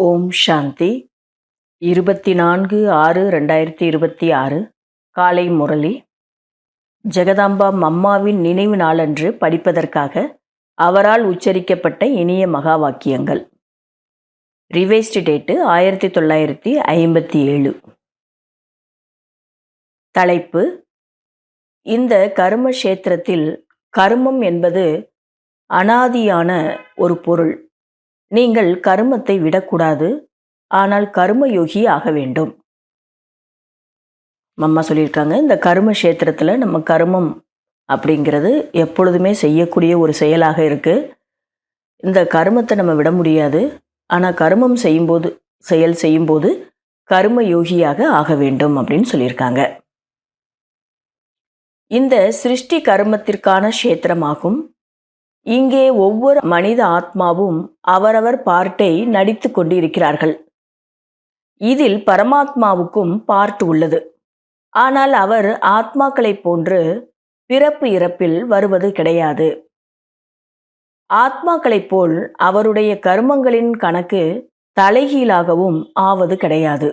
ஓம் சாந்தி 24/6/2026 காலை முரளி ஜெகதாம்பா மம்மாவின் நினைவு நாளன்று படிப்பதற்காக அவரால் உச்சரிக்கப்பட்ட இனிய மகா வாக்கியங்கள். Revised date 1957. தலைப்பு: இந்த கர்ம கஷேத்திரத்தில் கர்மம் என்பது அனாதியான ஒரு பொருள். நீங்கள் கர்மத்தை விடக்கூடாது, ஆனால் கர்மயோகி ஆக வேண்டும். மம்மா சொல்லியிருக்காங்க, இந்த கர்ம கஷேத்திரத்தில் நம்ம கர்மம் அப்படிங்கிறது எப்பொழுதுமே செய்யக்கூடிய ஒரு செயலாக இருக்குது. இந்த கர்மத்தை நம்ம விட முடியாது, ஆனால் கர்மம் செயல் செய்யும்போது கர்ம யோகியாக ஆக வேண்டும் அப்படின்னு சொல்லியிருக்காங்க. இந்த சிருஷ்டி கர்மத்திற்கான கஷேத்திரமாகும். இங்கே ஒவ்வொரு மனித ஆத்மாவும் அவரவர் பார்ட்டை நடித்து கொண்டு இருக்கிறார்கள். இதில் பரமாத்மாவுக்கும் பார்ட் உள்ளது. ஆனால் அவர் ஆத்மாக்களைப் போன்று பிறப்பு இறப்பில் வருவது கிடையாது. ஆத்மாக்களைப் போல் அவருடைய கர்மங்களின் கணக்கு தலைகீழாகவும் ஆவது கிடையாது.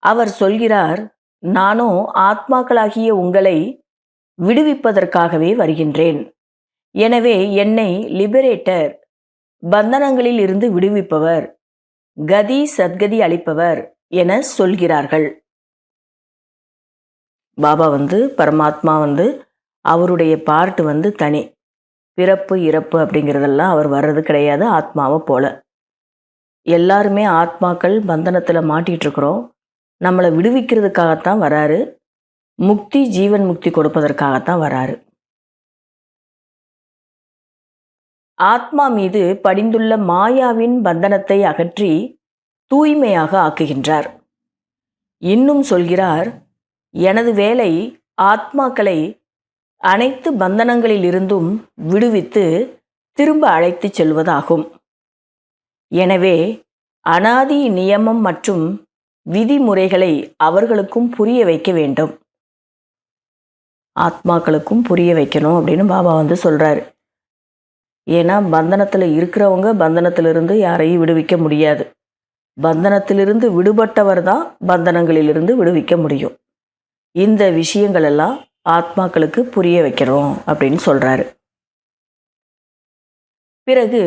அவர் சொல்கிறார், நானோ ஆத்மாக்களாகிய உங்களை விடுவிப்பதற்காகவே வருகின்றேன். எனவே என்னை லிபரேட்டர், பந்தனங்களில் இருந்து விடுவிப்பவர், கதி சத்கதி அளிப்பவர் என சொல்கிறார்கள். பாபா பரமாத்மா அவருடைய பார்ட் தனி. பிறப்பு இறப்பு அப்படிங்கிறதெல்லாம் அவர் வர்றது கிடையாது ஆத்மாவை போல. எல்லாருமே ஆத்மாக்கள் பந்தனத்தில் மாட்டிகிட்டு இருக்கிறோம். நம்மளை விடுவிக்கிறதுக்காகத்தான் வராரு. முக்தி, ஜீவன் முக்தி கொடுப்பதற்காகத்தான் வராரு. ஆத்மா மீது படிந்துள்ள மாயாவின் பந்தனத்தை அகற்றி தூய்மையாக ஆக்குகின்றார். இன்னும் சொல்கிறார், எனது வேலை ஆத்மாக்களை அனைத்து பந்தனங்களில் இருந்தும் விடுவித்து திரும்ப அழைத்து செல்வதாகும். எனவே அனாதி நியமம் மற்றும் விதிமுறைகளை அவர்களுக்கும் புரிய வைக்க வேண்டும். ஆத்மாக்களுக்கும் புரிய வைக்கணும் அப்படின்னு பாபா சொல்றாரு. ஏன்னா பந்தனத்தில் இருக்கிறவங்க பந்தனத்திலிருந்து யாரையும் விடுவிக்க முடியாது. பந்தனத்திலிருந்து விடுபட்டவர் தான் பந்தனங்களிலிருந்து விடுவிக்க முடியும். இந்த விஷயங்கள் எல்லாம் ஆத்மாக்களுக்கு புரிய வைக்கிறோம் அப்படின்னு சொல்றாரு. பிறகு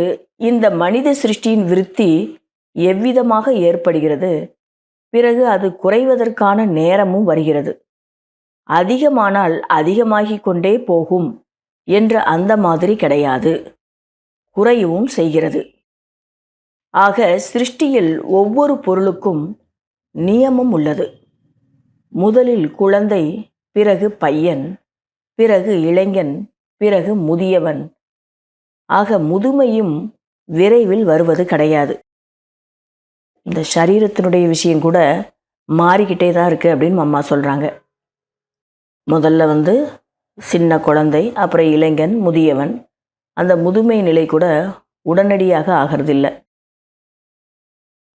இந்த மனித சிருஷ்டியின் விருத்தி எவ்விதமாக ஏற்படுகிறது, பிறகு அது குறைவதற்கான நேரமும் வருகிறது. அதிகமானால் அதிகமாகிக் கொண்டே போகும் என்ற அந்த மாதிரி கிடையாது, குறையவும் செய்கிறது. ஆக சிருஷ்டியில் ஒவ்வொரு பொருளுக்கும் நியமம் உள்ளது. முதலில் குழந்தை, பிறகு பையன், பிறகு இளைஞன், பிறகு முதியவன். ஆக முதுமையும் விரைவில் வருவது கிடையாது. இந்த சரீரத்தினுடைய விஷயம் கூட மாறிக்கிட்டே தான் இருக்குது அப்படின்னு அம்மா சொல்கிறாங்க. முதல்ல சின்ன குழந்தை, அப்புறம் இளைஞன், முதியவன். அந்த முதுமை நிலை கூட உடனடியாக ஆகிறதில்லை.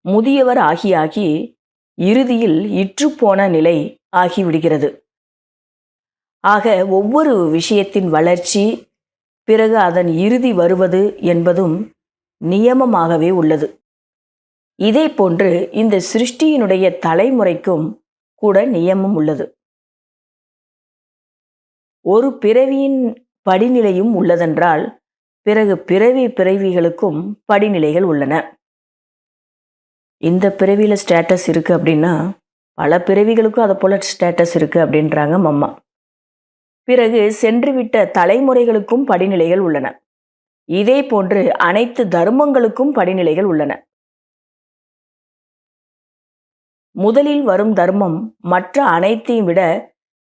முதியவர் ஆகி இறுதியில் இற்றுப்போன நிலை ஆகிவிடுகிறது. ஆக ஒவ்வொரு விஷயத்தின் வளர்ச்சி, பிறகு அதன் இறுதி வருவது என்பதும் நியமமாகவே உள்ளது. இதே போன்று இந்த சிருஷ்டியினுடைய தலைமுறைக்கும் கூட நியமம் உள்ளது. ஒரு பிறவியின் படிநிலையும் உள்ளதென்றால் பிறகு பிறவிகளுக்கும் படிநிலைகள் உள்ளன. இந்த பிறவியில் ஸ்டேட்டஸ் இருக்குது அப்படின்னா பல பிறவிகளுக்கும் அதை போல ஸ்டேட்டஸ் இருக்குது அப்படின்றாங்க மம்மா. பிறகு சென்றுவிட்ட தலைமுறைகளுக்கும் படிநிலைகள் உள்ளன. இதே போன்று அனைத்து தர்மங்களுக்கும் படிநிலைகள் உள்ளன. முதலில் வரும் தர்மம் மற்ற அனைத்தையும் விட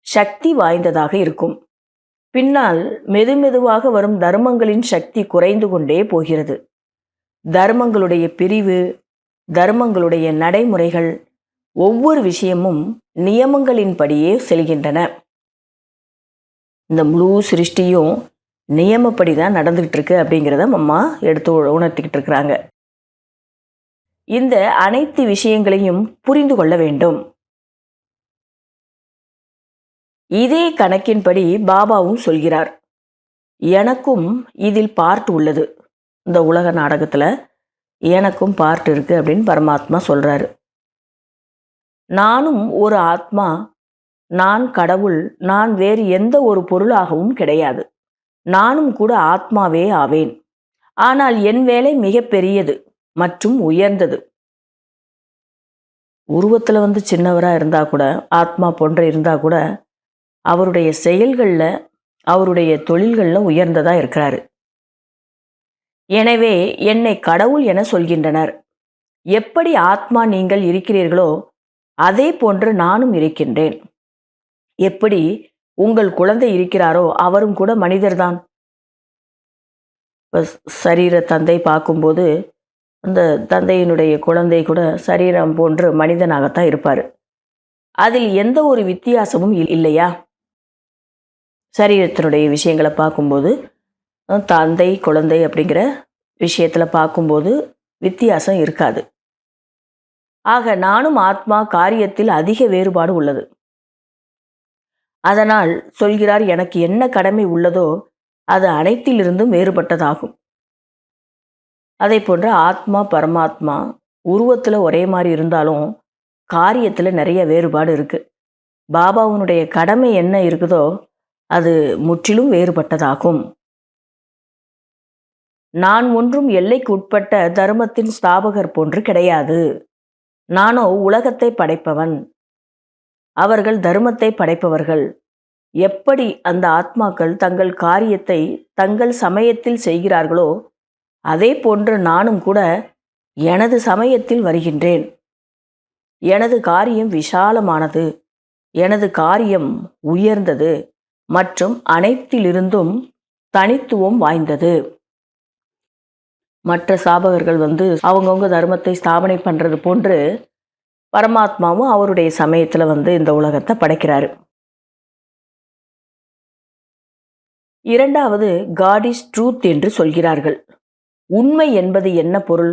சக்தி வாய்ந்ததாக இருக்கும். பின்னால் மெதுமெதுவாக வரும் தர்மங்களின் சக்தி குறைந்து கொண்டே போகிறது. தர்மங்களுடைய பிரிவு, தர்மங்களுடைய நடைமுறைகள், ஒவ்வொரு விஷயமும் நியமங்களின்படியே செல்கின்றன. இந்த முழு சிருஷ்டியும் நியமப்படி தான் நடந்துகிட்டு இருக்கு அப்படிங்கிறத அம்மா எடுத்து உணர்த்திக்கிட்டு இருக்கிறாங்க. இந்த அனைத்து விஷயங்களையும் புரிந்து கொள்ள வேண்டும். இதே கணக்கின்படி பாபாவும் சொல்கிறார், எனக்கும் இதில் பார்ட் உள்ளது. இந்த உலக நாடகத்தில் எனக்கும் பார்ட் இருக்குது அப்படின்னு பரமாத்மா சொல்கிறாரு. நானும் ஒரு ஆத்மா, நான் கடவுள், நான் வேறு எந்த ஒரு பொருளாகவும் கிடையாது. நானும் கூட ஆத்மாவே ஆவேன். ஆனால் என் வேலை மிக பெரியது மற்றும் உயர்ந்தது. உருவத்தில் சின்னவராக இருந்தால் கூட, ஆத்மா போன்ற இருந்தால் கூட, அவருடைய செயல்களில், அவருடைய தொழில்களில் உயர்ந்ததாக இருக்கிறாரு. எனவே என்னை கடவுள் என சொல்கின்றனர். எப்படி ஆத்மா நீங்கள் இருக்கிறீர்களோ அதே போன்று நானும் இருக்கின்றேன். எப்படி உங்கள் குழந்தை இருக்கிறாரோ அவரும் கூட மனிதர்தான். சரீர தந்தை பார்க்கும்போது அந்த தந்தையினுடைய குழந்தை கூட சரீரம் போன்று மனிதனாகத்தான் இருப்பார். அதில் எந்த ஒரு வித்தியாசமும் இல்லையா? சரீரத்தினுடைய விஷயங்களை பார்க்கும்போது தந்தை குழந்தை அப்படிங்கிற விஷயத்தில் பார்க்கும்போது வித்தியாசம் இருக்காது. ஆக நானும் ஆத்மா காரியத்தில் அதிக வேறுபாடு உள்ளது. அதனால் சொல்கிறார், எனக்கு என்ன கடமை உள்ளதோ அது அனைத்திலிருந்தும் வேறுபட்டதாகும். அதே போன்று ஆத்மா பரமாத்மா உருவத்தில் ஒரே மாதிரி இருந்தாலும் காரியத்தில் நிறைய வேறுபாடு இருக்குது. பாபாவுனுடைய கடமை என்ன இருக்குதோ அது முற்றிலும் வேறுபட்டதாகும். நான் ஒன்றும் எல்லைக்கு உட்பட்ட தர்மத்தின் ஸ்தாபகர் போன்று கிடையாது. நானோ உலகத்தை படைப்பவன், அவர்கள் தர்மத்தை படைப்பவர்கள். எப்படி அந்த ஆத்மாக்கள் தங்கள் காரியத்தை தங்கள் சமயத்தில் செய்கிறார்களோ அதே போன்று நானும் கூட எனது சமயத்தில் வருகின்றேன். எனது காரியம் விஷாலமானது, எனது காரியம் உயர்ந்தது மற்றும் அனைத்திலிருந்தும் தனித்துவம் வாய்ந்தது. மற்ற சாபகர்கள் அவங்கவுங்க தர்மத்தை ஸ்தாபனை பண்ணுறது போன்று பரமாத்மாவும் அவருடைய சமயத்தில் இந்த உலகத்தை படைக்கிறாரு. இரண்டாவது, காட் இஸ் ட்ரூத் என்று சொல்கிறார்கள். உண்மை என்பது என்ன பொருள்?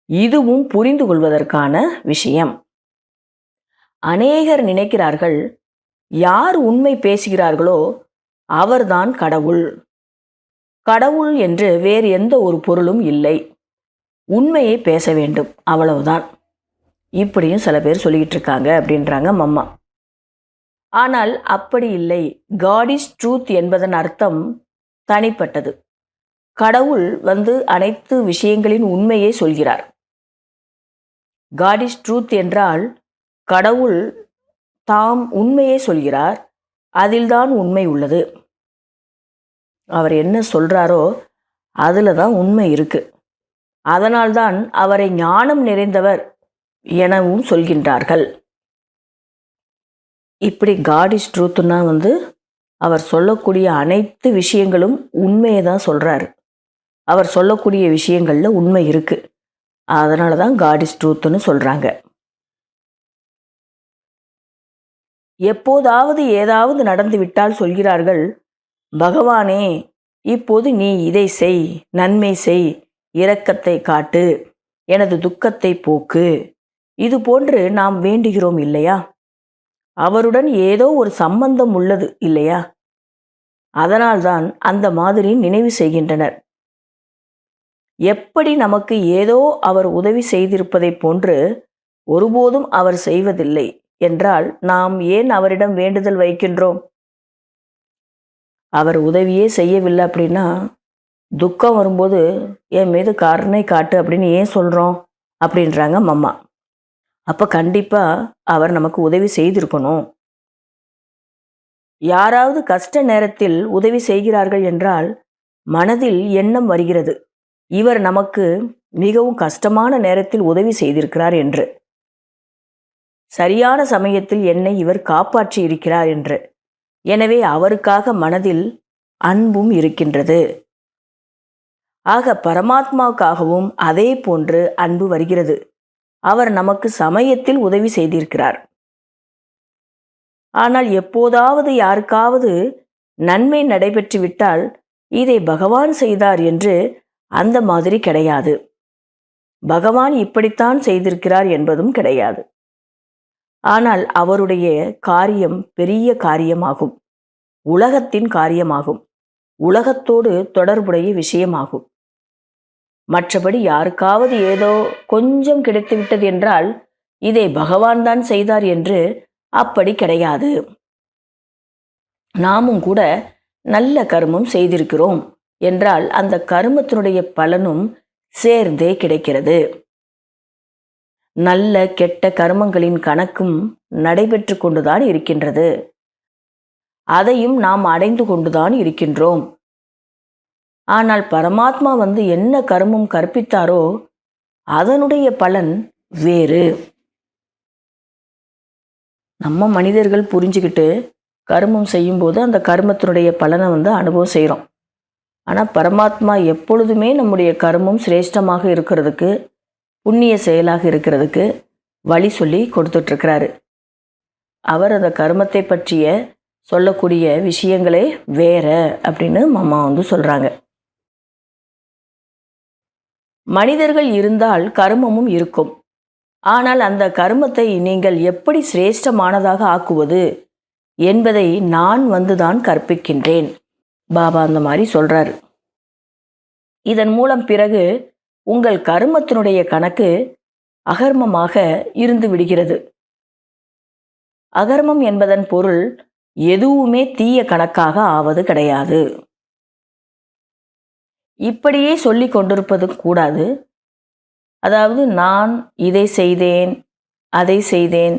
இதுவும் புரிந்து கொள்வதற்கான விஷயம். அநேகர் நினைக்கிறார்கள், யார் உண்மை பேசுகிறார்களோ அவர்தான் கடவுள். கடவுள் என்று வேறு எந்த ஒரு பொருளும் இல்லை. உண்மையை பேச வேண்டும், அவ்வளவுதான். இப்படியும் சில பேர் சொல்லிக்கிட்டு இருக்காங்க அப்படின்றாங்க மம்மா. ஆனால் அப்படி இல்லை. காட் இஸ் ட்ரூத் என்பதன் அர்த்தம் தனிப்பட்டது. கடவுள் அனைத்து விஷயங்களின் உண்மையை சொல்கிறார். காட் இஸ் ட்ரூத் என்றால் கடவுள் தாம் உண்மையை சொல்கிறார். அதில்தான் உண்மை உள்ளது. அவர் என்ன சொல்றாரோ அதில் தான் உண்மை இருக்கு. அதனால்தான் அவரை ஞானம் நிறைந்தவர் எனவும் சொல்கின்றார்கள். இப்படி காட் இஸ் ட்ரூத்னா அவர் சொல்லக்கூடிய அனைத்து விஷயங்களும் உண்மையை தான் சொல்றாரு. அவர் சொல்லக்கூடிய விஷயங்கள்ல உண்மை இருக்கு. அதனால தான் காட் இஸ் ட்ரூத்னு சொல்றாங்க. எப்போதாவது ஏதாவது நடந்து விட்டால் சொல்கிறார்கள், பகவானே இப்போது நீ இதை செய், நன்மை செய், இரக்கத்தை காட்டு, எனது துக்கத்தை போக்கு. இது போன்று நாம் வேண்டுகிறோம் இல்லையா? அவருடன் ஏதோ ஒரு சம்பந்தம் உள்ளது இல்லையா? அதனால்தான் அந்த மாதிரி நினைவு செய்கின்றனர். எப்படி நமக்கு ஏதோ அவர் உதவி செய்திருப்பதை போன்று ஒருபோதும் அவர் செய்வதில்லை என்றால் நாம் ஏன் அவரிடம் வேண்டுதல் வைக்கின்றோம்? அவர் உதவியே செய்யவில்லை அப்படின்னா துக்கம் வரும்போது என் மீது கருணை காட்டு அப்படின்னு ஏன் சொல்கிறோம் அப்படின்றாங்க மம்மா. அப்போ கண்டிப்பாக அவர் நமக்கு உதவி செய்திருக்கணும். யாராவது கஷ்ட நேரத்தில் உதவி செய்கிறார்கள் என்றால் மனதில் எண்ணம் வருகிறது, இவர் நமக்கு மிகவும் கஷ்டமான நேரத்தில் உதவி செய்திருக்கிறார் என்று. சரியான சமயத்தில் என்னை இவர் காப்பாற்றி இருக்கிறார் என்று. எனவே அவருக்காக மனதில் அன்பும் இருக்கின்றது. ஆக பரமாத்மாவுக்காகவும் அதே போன்று அன்பு வருகிறது. அவர் நமக்கு சமயத்தில் உதவி செய்திருக்கிறார். ஆனால் எப்போதாவது யாருக்காவது நன்மை நடைபெற்று விட்டால் இதை பகவான் செய்தார் என்று அந்த மாதிரி கிடையாது. பகவான் இப்படித்தான் செய்திருக்கிறார் என்பதும் கிடையாது. ஆனால் அவருடைய காரியம் பெரிய காரியமாகும், உலகத்தின் காரியமாகும், உலகத்தோடு தொடர்புடைய விஷயமாகும். மற்றபடி யாருக்காவது ஏதோ கொஞ்சம் கிடைத்துவிட்டது என்றால் இதை பகவான் தான் செய்தார் என்று அப்படி கிடையாது. நாமும் கூட நல்ல கர்மம் செய்திருக்கிறோம் என்றால் அந்த கர்மத்தினுடைய பலனும் சேர்ந்தே கிடைக்கிறது. நல்ல கெட்ட கர்மங்களின் கணக்கும் நடைபெற்று கொண்டுதான் இருக்கின்றது. அதையும் நாம் அடைந்து கொண்டுதான் இருக்கின்றோம். ஆனால் பரமாத்மா என்ன கர்மம் கற்பித்தாரோ அதனுடைய பலன் வேறு. நம்ம மனிதர்கள் புரிஞ்சுக்கிட்டு கர்மம் செய்யும்போது அந்த கர்மத்தினுடைய பலனை அனுபவம் செய்கிறோம். ஆனால் பரமாத்மா எப்பொழுதுமே நம்முடைய கர்மம் சிரேஷ்டமாக இருக்கிறதுக்கு, புண்ணிய செயலாக இருக்கிறதுக்கு வழி சொல்லி கொடுத்துட்ருக்கிறாரு. அவர் அந்த கர்மத்தை பற்றிய சொல்லக்கூடிய விஷயங்களே வேற அப்படின்னு மாமா சொல்கிறாங்க. மனிதர்கள் இருந்தால் கர்மமும் இருக்கும். ஆனால் அந்த கர்மத்தை நீங்கள் எப்படி சிரேஷ்டமானதாக ஆக்குவது என்பதை நான் தான் கற்பிக்கின்றேன். பாபா அந்த மாதிரி சொல்றாரு. இதன் மூலம் பிறகு உங்கள் கர்மத்தினுடைய கணக்கு அகர்மமாக இருந்து விடுகிறது. அகர்மம் என்பதன் பொருள் எதுவுமே தீய கணக்காக ஆவது கிடையாது. இப்படியே சொல்லி கொண்டிருப்பது கூடாது. அதாவது நான் இதை செய்தேன், அதை செய்தேன்,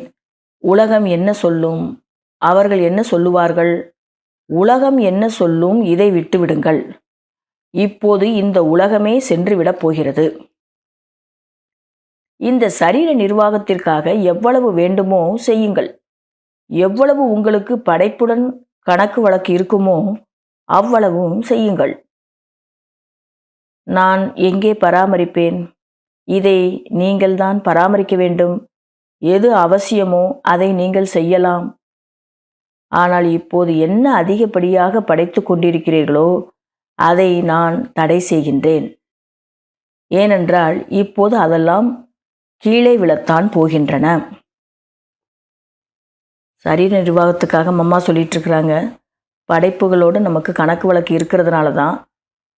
உலகம் என்ன சொல்லும், அவர்கள் என்ன சொல்லுவார்கள், உலகம் என்ன சொல்லும், இதை விட்டு விடுங்கள். இப்போது இந்த உலகமே சென்று விடப் போகிறது. இந்த சரீர நிர்வாகத்திற்காக எவ்வளவு வேண்டுமோ செய்யுங்கள். எவ்வளவு உங்களுக்கு படைப்புடன் கணக்கு வழக்கு இருக்குமோ அவ்வளவும் செய்யுங்கள். நான் எங்கே பராமரிப்பேன்? இதை நீங்கள்தான் பராமரிக்க வேண்டும். எது அவசியமோ அதை நீங்கள் செய்யலாம். ஆனால் இப்போது என்ன அதிகப்படியாக படைத்து கொண்டிருக்கிறீர்களோ அதை நான் தடை செய்கின்றேன். ஏனென்றால் இப்போது அதெல்லாம் கீழே விழத்தான் போகின்றன. சரீர நிர்வாகத்துக்காக மம்மா சொல்லிட்டு இருக்கிறாங்க. படைப்புகளோடு நமக்கு கணக்கு வழக்கு இருக்கிறதுனால தான்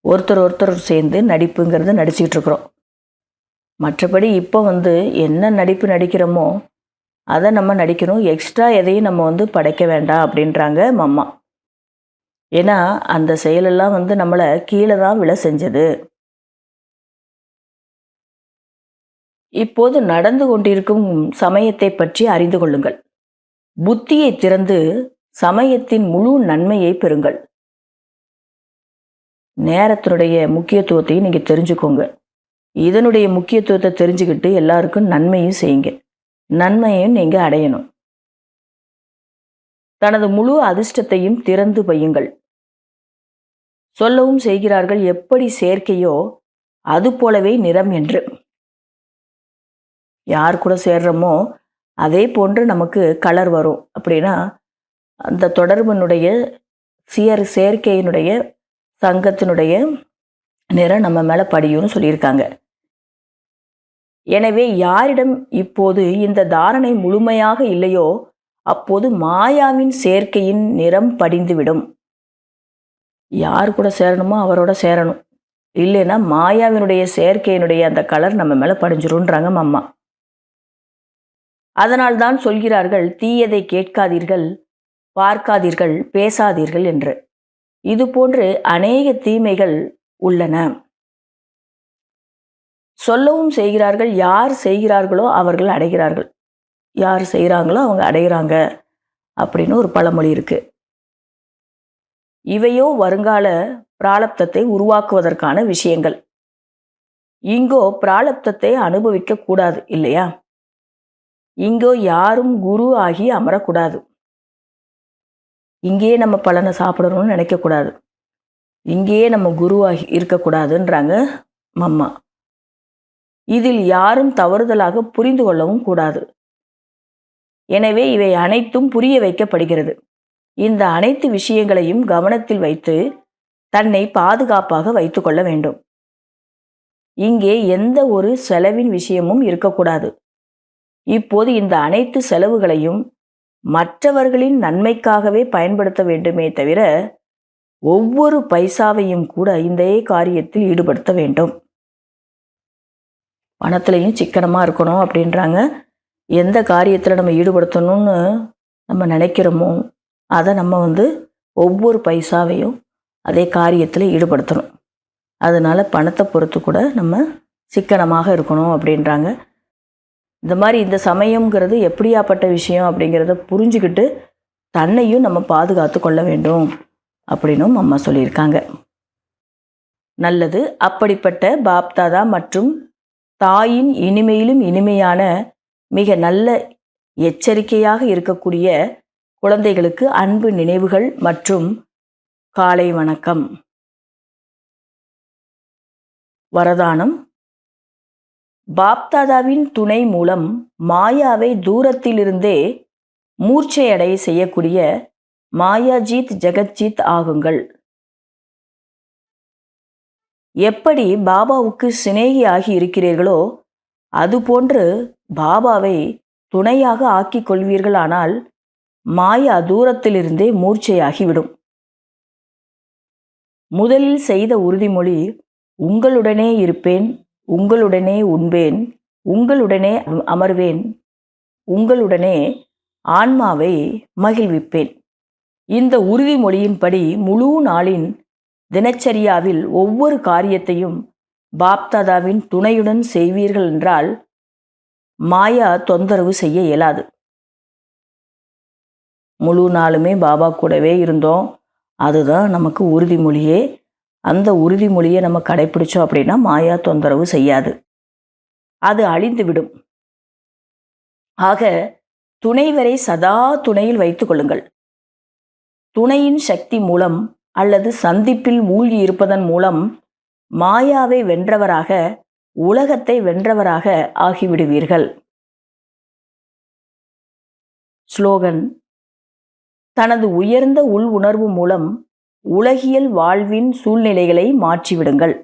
ஒருத்தர் சேர்ந்து நடிப்புங்கிறது நடிச்சுக்கிட்டு இருக்கிறோம். மற்றபடி இப்போ என்ன நடிப்பு நடிக்கிறோமோ அதை நம்ம நடிக்கணும். எக்ஸ்ட்ரா எதையும் நம்ம படைக்க வேண்டாம் அப்படின்றாங்க மம்மா. ஏன்னா அந்த செயலெல்லாம் நம்மளை கீழே தான் விழ செஞ்சது. இப்போது நடந்து கொண்டிருக்கும் சமயத்தை பற்றி அறிந்து கொள்ளுங்கள். புத்தியை திறந்து சமயத்தின் முழு நன்மையை பெறுங்கள். நேரத்தினுடைய முக்கியத்துவத்தையும் நீங்கள் தெரிஞ்சுக்கோங்க. இதனுடைய முக்கியத்துவத்தை தெரிஞ்சுக்கிட்டு எல்லாருக்கும் நன்மையும் செய்யுங்க. நன்மையும் நீங்கள் அடையணும். தனது முழு அதிர்ஷ்டத்தையும் திறந்து வையுங்கள். சொல்லவும் செய்கிறார்கள், எப்படி சேர்க்கையோ அது போலவே நிறம் என்று. யார் கூட சேர்றோமோ அதே போன்று நமக்கு கலர் வரும். அப்படின்னா அந்த தொடர்பினுடைய சேர்க்கையினுடைய சங்கத்தினுடைய நிறம் நம்ம மேலே படியும்னு சொல்லியிருக்காங்க. எனவே யாரிடம் இப்போது இந்த தாரணை முழுமையாக இல்லையோ அப்போது மாயாவின் சேர்க்கையின் நிறம் படிந்துவிடும். யார் கூட சேரணுமோ அவரோட சேரணும். இல்லைன்னா மாயாவினுடைய சேர்க்கையினுடைய அந்த கலர் நம்ம மேலே படிஞ்சிரும்ன்றாங்க அம்மா. அதனால்தான் சொல்கிறார்கள், தீயதை கேட்காதீர்கள், பார்க்காதீர்கள், பேசாதீர்கள் என்று. இது போன்று அநேக தீமைகள் உள்ளன. சொல்லவும் செய்கிறார்கள், யார் செய்கிறார்களோ அவர்கள் அடைகிறார்கள், யார் செய்கிறாங்களோ அவங்க அடைகிறாங்க அப்படின்னு ஒரு பழமொழி இருக்கு. இவையோ வருங்கால பிராலப்தத்தை உருவாக்குவதற்கான விஷயங்கள். இங்கோ பிராலப்தத்தை அனுபவிக்க கூடாது இல்லையா? இங்கோ யாரும் குரு ஆகி அமரக்கூடாது. இங்கேயே நம்ம பலனை சாப்பிடணும்னு நினைக்கக்கூடாது. இங்கேயே நம்ம குருவாகி இருக்கக்கூடாதுன்றாங்க மம்மா. இதில் யாரும் தவறுதலாக புரிந்து கொள்ளவும் கூடாது. எனவே இவை அனைத்தும் புரிய வைக்கப்படுகிறது. இந்த அனைத்து விஷயங்களையும் கவனத்தில் வைத்து தன்னை பாதுகாப்பாக வைத்து கொள்ள வேண்டும். இங்கே எந்த ஒரு செலவின் விஷயமும் இருக்கக்கூடாது. இப்போது இந்த அனைத்து செலவுகளையும் மற்றவர்களின் நன்மைக்காகவே பயன்படுத்த வேண்டுமே தவிர ஒவ்வொரு பைசாவையும் கூட இந்த காரியத்தில் ஈடுபடுத்த வேண்டும். பணத்துலேயும் சிக்கனமாக இருக்கணும் அப்படின்றாங்க. எந்த காரியத்தில் நம்ம ஈடுபடுத்தணும்னு நம்ம நினைக்கிறோமோ அதை நம்ம ஒவ்வொரு பைசாவையும் அதே காரியத்தில் ஈடுபடுத்தணும். அதனால் பணத்தை பொறுத்து கூட நம்ம சிக்கனமாக இருக்கணும் அப்படின்றாங்க. இந்த மாதிரி இந்த சமயங்கிறது எப்படியாப்பட்ட விஷயம் அப்படிங்கிறத புரிஞ்சுக்கிட்டு தன்னையும் நம்ம பாதுகாத்து கொள்ள வேண்டும் அப்படின்னும் அம்மா சொல்லியிருக்காங்க. நல்லது. அப்படிப்பட்ட பாப்தாதா மற்றும் தாயின் இனிமையிலும் இனிமையான மிக நல்ல எச்சரிக்கையாக இருக்கக்கூடிய குழந்தைகளுக்கு அன்பு நினைவுகள் மற்றும் காலை வணக்கம். வரதானம். பாப்தாதாவின் துணை மூலம் மாயாவை தூரத்திலிருந்தே மூர்ச்சையடைய செய்யக்கூடிய மாயாஜீத் ஜெகத்ஜீத் ஆகுங்கள். எப்படி பாபாவுக்கு சிநேகியாகி இருக்கிறீர்களோ அதுபோன்று பாபாவை துணையாக ஆக்கிக் கொள்வீர்களானால் மாயா தூரத்திலிருந்தே மூர்ச்சையாகிவிடும். முதலில் செய்த உறுதிமொழி உங்களுடனே இருப்பேன், உங்களுடனே உண்பேன், உங்களுடனே அமர்வேன், உங்களுடனே ஆன்மாவை மகிழ்விப்பேன். இந்த உறுதிமொழியின்படி முழு நாளின் தினச்சரியாவில் ஒவ்வொரு காரியத்தையும் பாப்தாதாவின் துணையுடன் செய்வீர்கள் என்றால் மாயா தொந்தரவு செய்ய இயலாது. முழு நாளுமே பாபா கூடவே இருந்தோம், அதுதான் நமக்கு உறுதிமொழியே. அந்த உறுதிமொழியை நம்ம கடைப்பிடிச்சோம் அப்படின்னா மாயா தொந்தரவு செய்யாது, அது அழிந்துவிடும். ஆக துணைவரை சதா துணையில் வைத்துக் கொள்ளுங்கள். துணையின் சக்தி மூலம் அல்லது சந்திப்பில் மூழ்கி இருப்பதன் மூலம் மாயாவை வென்றவராக, உலகத்தை வென்றவராக ஆகிவிடுவீர்கள். ஸ்லோகன். தனது உயர்ந்த உள் உணர்வு மூலம் உலகியல் வாழ்வின் சூழ்நிலைகளை மாற்றிவிடுங்கள்.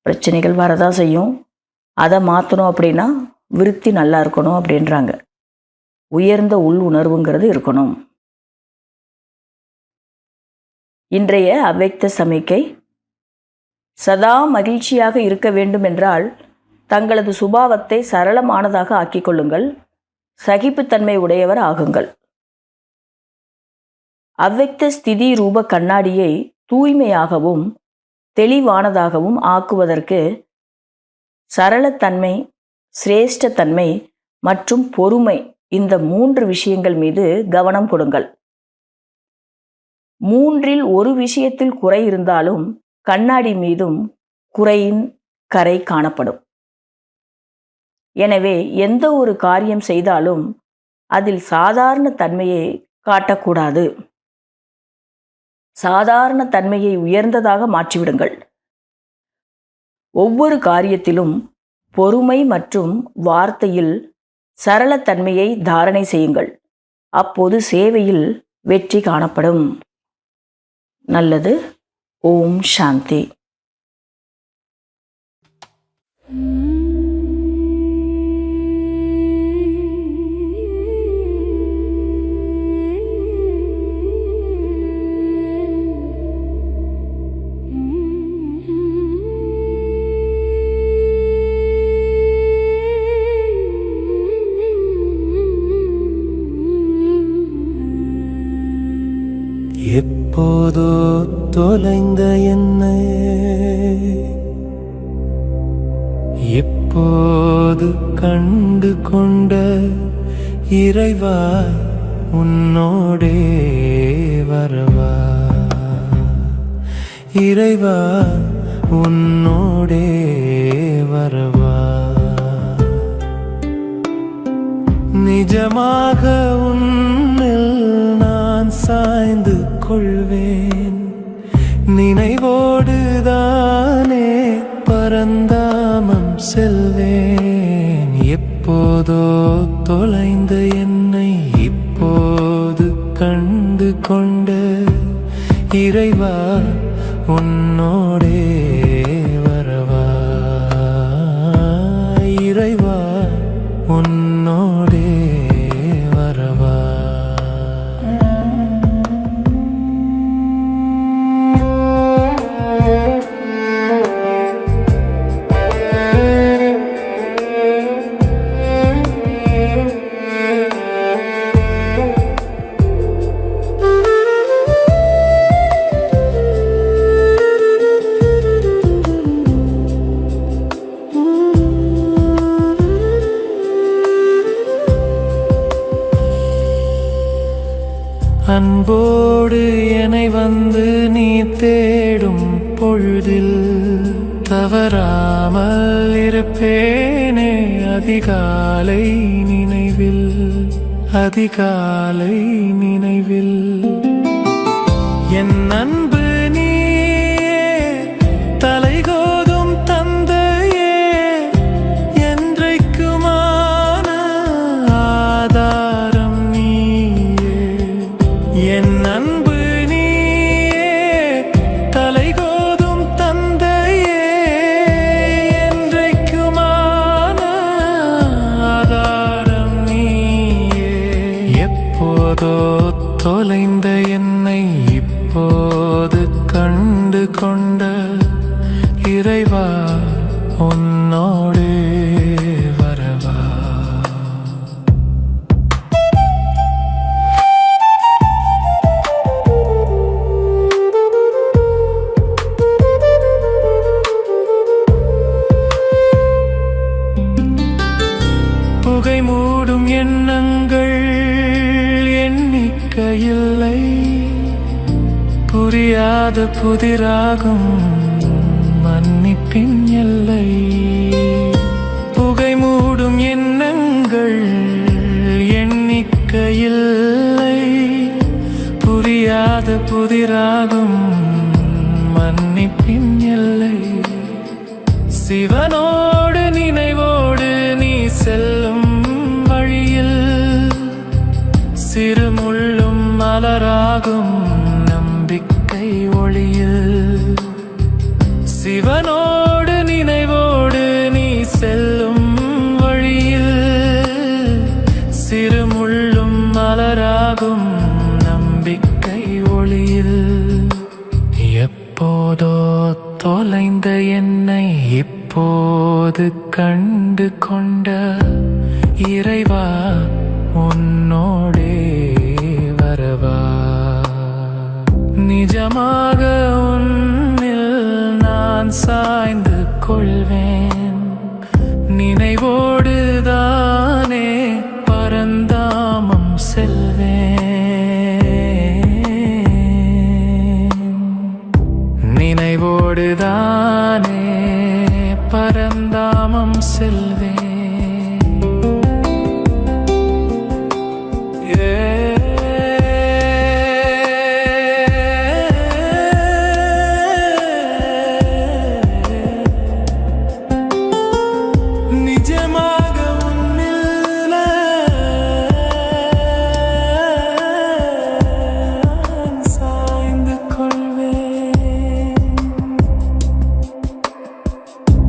பிரச்சனைகள் வரதான் செய்யும், அதை மாற்றணும் அப்படின்னா விருத்தி நல்லா இருக்கணும் அப்படின்றாங்க. உயர்ந்த உள் உணர்வுங்கிறது இருக்கணும். இன்றைய அவ்வக்த சமிக்கை. சதா மகிழ்ச்சியாக இருக்க வேண்டும் என்றால் தங்களது சுபாவத்தை சரளமானதாக ஆக்கிக் கொள்ளுங்கள், சகிப்புத்தன்மை உடையவர் ஆகுங்கள். அவ்வக்த ஸ்திதி ரூப கண்ணாடியை தூய்மையாகவும் தெளிவானதாகவும் ஆக்குவதற்கு சரளத்தன்மை, சிரேஷ்டத்தன்மை மற்றும் பொறுமை, இந்த 3 விஷயங்கள் மீது கவனம் கொடுங்கள். 3இல் ஒரு விஷயத்தில் குறை இருந்தாலும் கண்ணாடி மீதும் குறையின் கரை காணப்படும். எனவே எந்த ஒரு காரியம் செய்தாலும் அதில் சாதாரண தன்மையை காட்டக்கூடாது. சாதாரண தன்மையை உயர்ந்ததாக மாற்றிவிடுங்கள். ஒவ்வொரு காரியத்திலும் பொறுமை மற்றும் வார்த்தையில் சரளத்தன்மையை தாரணை செய்யுங்கள். அப்போது சேவையில் வெற்றி காணப்படும். நல்லது. ஓம் சாந்தி. எப்போதோ தொலைந்த என்னை எப்போது கண்டு கொண்ட இறைவா, உன்னோடே வரவா. இறைவா, உன்னோடே வரவா. நிஜமாக உன்னில் நான் சாய்ந்து கொள்வேன். நினைவோடுதானே பரந்தாமம் செல்வேன். எப்போதோ தொலைந்த என்னை இப்போது கண்டு கொண்ட இறைவா, உன்னோடே வரவா. இறைவா, உன்னோடே வரவா. அன்போடு என்னை வந்து நீ தேடும் பொழுதில் தவறாமல் இருப்பேனே அதிகாலை நினைவில், அதிகாலை நினைவில். என் அன்பு நீயே, தலைகோதும் தந்தையே, என்றைக்குமான ஆதாரம் நீயே. என் அன்பு நீயே, தலைகோதும் தந்தையே, என்றைக்குமான ஆதாரம் நீயே. எப்போதோ தொலைந்த என்னை இப்போது கண்டு கொண்ட இறைவா, உன்னோடு வரவா. புகை மூடும் எண்ணங்கள் எண்ணிக்கையில்லை, புரியாத புதிராகும் மன்னிப்பின் எல்லை. புகை மூடும் எண்ணங்கள் எண்ணிக்கையில்லை, புரியாத புதிராகும் மன்னிப்பின் எல்லை. சிவனோடு நினைவோடு நீ செல்லும் வழியில் சிறுமுள்ளும் மலராகும் நம்பிக்கை ஒளியில். சிவனோடு நினைவோடு நீ செல்லும் வழியில் சிறுமுள்ளும் மலராகும் நம்பிக்கை ஒளியில். எப்போதோ தொலைந்த என்னை இப்போது கண்டு கொண்ட இறைவா, உன்னோடே வரவா. நிஜமாக உன்னில் நான் சாய்ந்து கொள்வேன், நினைவோடு தானே பரந்தாமம் செல்வேன், நினைவோடு தானே பரந்தாமம் செல்வேன்.